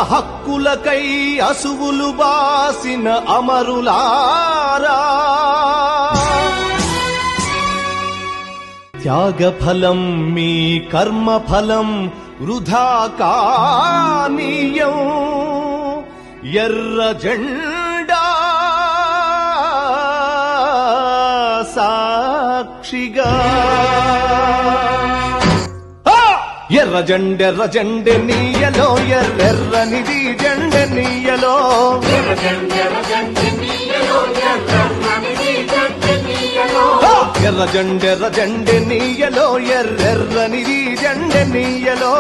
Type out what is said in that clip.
హక్కులకై అసువులు బాసిన అమరులారా త్యాగఫలం మీ కర్మఫలం వృధా కానీయం ఎర్ర జెండా సాక్షిగా ఎర్ర జెండె నీయలో ఎర్రెర్రనిది జెండె నీయలో ఎర్ర జెండె నీయలో ఎర్రెర్రనిది జెండె నీయలో